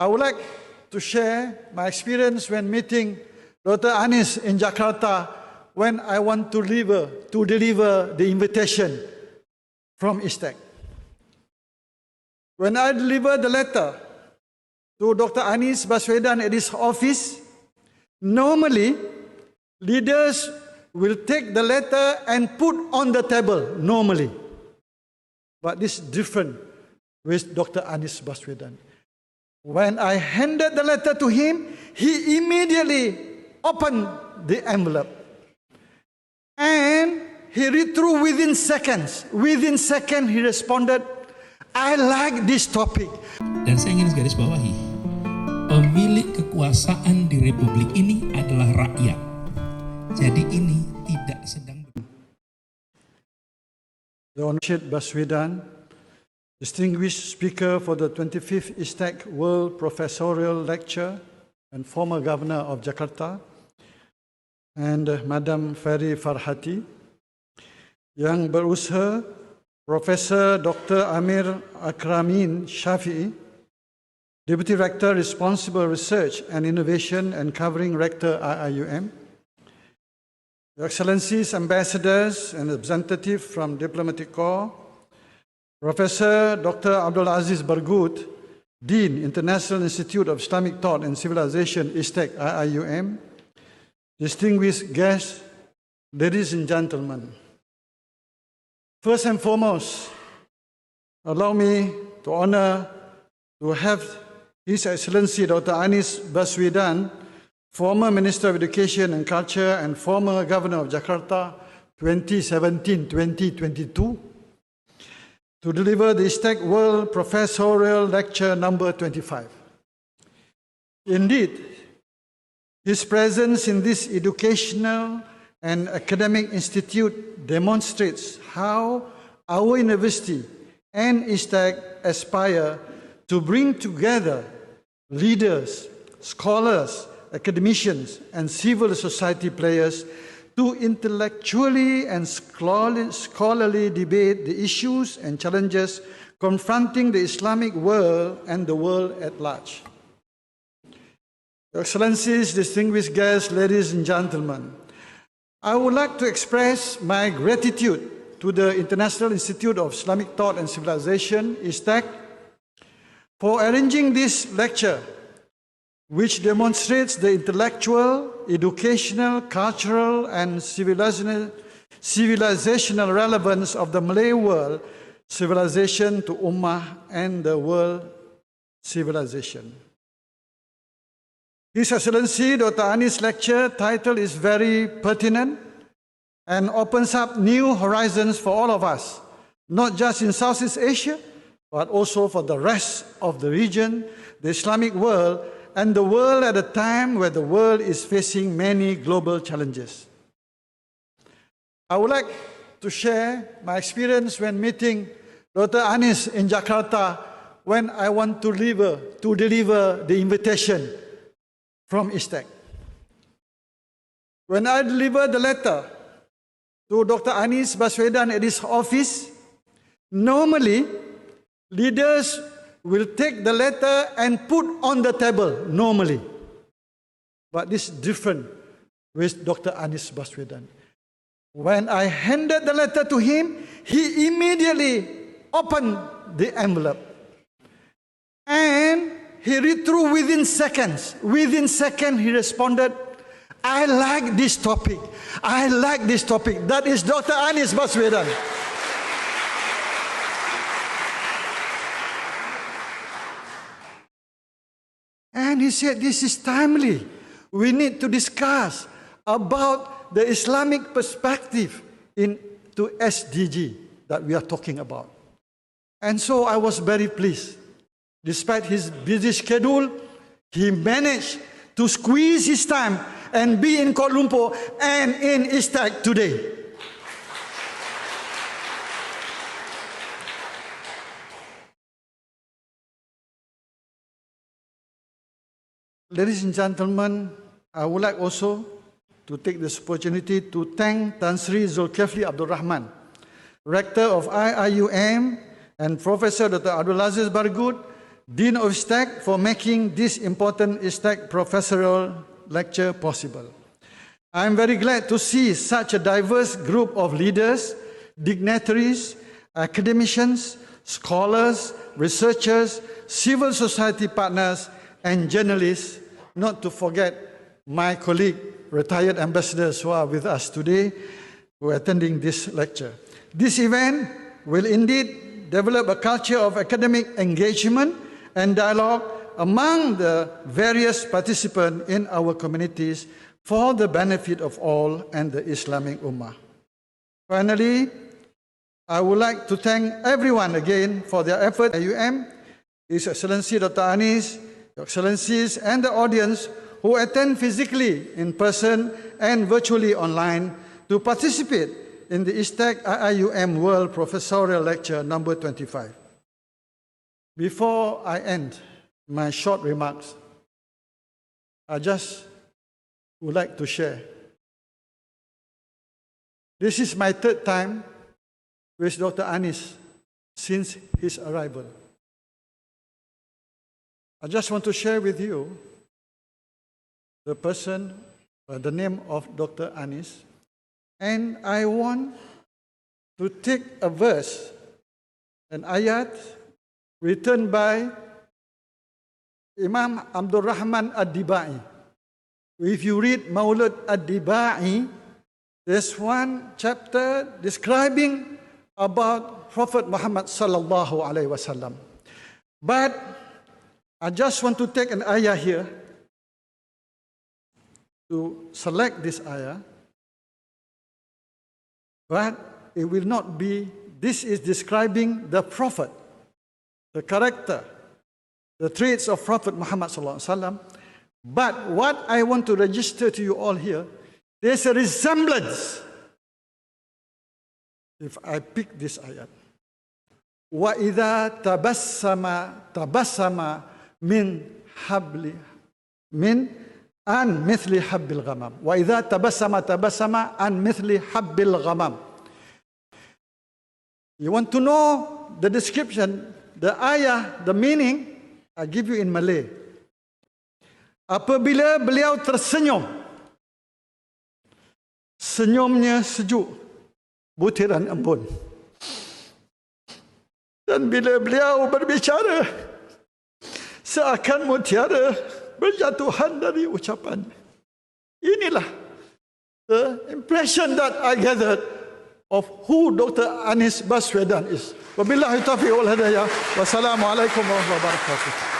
I would like to share my experience when meeting Dr. Anis in Jakarta when I want to deliver the invitation from ISTEC. When I delivered the letter to Dr. Anis Baswedan at his office, normally leaders will take the letter and put on the table, normally. But this is different with Dr. Anis Baswedan. When I handed the letter to him, he immediately opened the envelope. And he read through within seconds. Within seconds, he responded, I like this topic. Dan saya ingin garis bawahi, pemilik kekuasaan di Republik ini adalah rakyat. Jadi ini tidak sedang. The Honorable Baswedan, distinguished speaker for the 25th ISTEC World Professorial Lecture and former Governor of Jakarta, and Madam Ferry Farhati, yang berusaha Professor Dr. Amir Akramin Shafi'i, Deputy Rector Responsible Research and Innovation and Covering Rector IIUM, Your Excellencies, Ambassadors and representatives from Diplomatic Corps, Professor Dr. Abdul Aziz Bargut, Dean, International Institute of Islamic Thought and Civilization, ISTEC, IIUM, distinguished guests, ladies and gentlemen. First and foremost, allow me to honor to have His Excellency Dr. Anis Baswedan, former Minister of Education and Culture and former Governor of Jakarta, 2017-2022, to deliver the ISTEC World Professorial Lecture number 25. Indeed, his presence in this educational and academic institute demonstrates how our university and ISTEC aspire to bring together leaders, scholars, academicians, and civil society players to intellectually and scholarly debate the issues and challenges confronting the Islamic world and the world at large. Your Excellencies, distinguished guests, ladies and gentlemen, I would like to express my gratitude to the International Institute of Islamic Thought and Civilization, ISTEC, for arranging this lecture, which demonstrates the intellectual, educational, cultural, and civilizational relevance of the Malay world civilization to Ummah and the world civilization. His Excellency Dr. Anis' lecture title is very pertinent and opens up new horizons for all of us, not just in Southeast Asia, but also for the rest of the region, the Islamic world, and the world at a time where the world is facing many global challenges. I would like to share my experience when meeting Dr. Anis in Jakarta when I want to deliver the invitation from ISTEC. When I delivered the letter to Dr. Anis Baswedan at his office, normally leaders will take the letter and put on the table, normally. But this is different with Dr. Anis Baswedan. When I handed the letter to him, he immediately opened the envelope. And he read through within seconds. Within seconds, he responded, I like this topic. I like this topic. That is Dr. Anis Baswedan. And he said, this is timely. We need to discuss about the Islamic perspective into SDG that we are talking about. And so I was very pleased. Despite his busy schedule, he managed to squeeze his time and be in Kuala Lumpur and in ISTEC today. Ladies and gentlemen, I would like also to take this opportunity to thank Tan Sri Zulkifli Abdul Rahman, Rector of IIUM, and Professor Dr. Abdul Aziz Bargut, Dean of ISTAC, for making this important ISTAC professorial lecture possible. I am very glad to see such a diverse group of leaders, dignitaries, academicians, scholars, researchers, civil society partners, and journalists, not to forget my colleague, retired ambassadors who are with us today, who are attending this lecture. This event will indeed develop a culture of academic engagement and dialogue among the various participants in our communities for the benefit of all and the Islamic Ummah. Finally, I would like to thank everyone again for their effort. IUM, His Excellency Dr. Anis, Your Excellencies, and the audience who attend physically in person and virtually online to participate in the ISTAC IIUM World Professorial Lecture number 25. Before I end my short remarks, I just would like to share. This is my third time with Dr. Anis since his arrival. I just want to share with you the person, the name of Dr. Anis, and I want to take a verse, an ayat written by Imam Abdul Rahman Ad-Dibai. If you read Maulud Ad-Dibai, there's one chapter describing about Prophet Muhammad sallallahu alaihi wasallam. But I just want to take an ayah here to select this ayah. But it will not be, this is describing the Prophet, the character, the traits of Prophet Muhammad sallallahu alaihi wasallam. But what I want to register to you all here, there's a resemblance. If I pick this ayat, وَإِذَا تَبَسَّمَ مِنْ حَبْلِ مِنْ أَنْ مِثْلِ حَبِّ الْغَمَامِ وَإِذَا تَبَسَّمَ أَنْ مِثْلِ حَبِّ الْغَمَامِ. You want to know the description, the ayah, the meaning, I give you in Malay. Apabila beliau tersenyum, senyumnya sejuk, butiran embun. Dan bila beliau berbicara, seakan mutiara berjatuhan dari ucapan. Inilah the impression that I gathered of who Dr. Anis Baswedan is. Wabillahi taufiq wal hidayah. Wassalamualaikum warahmatullahi wabarakatuh.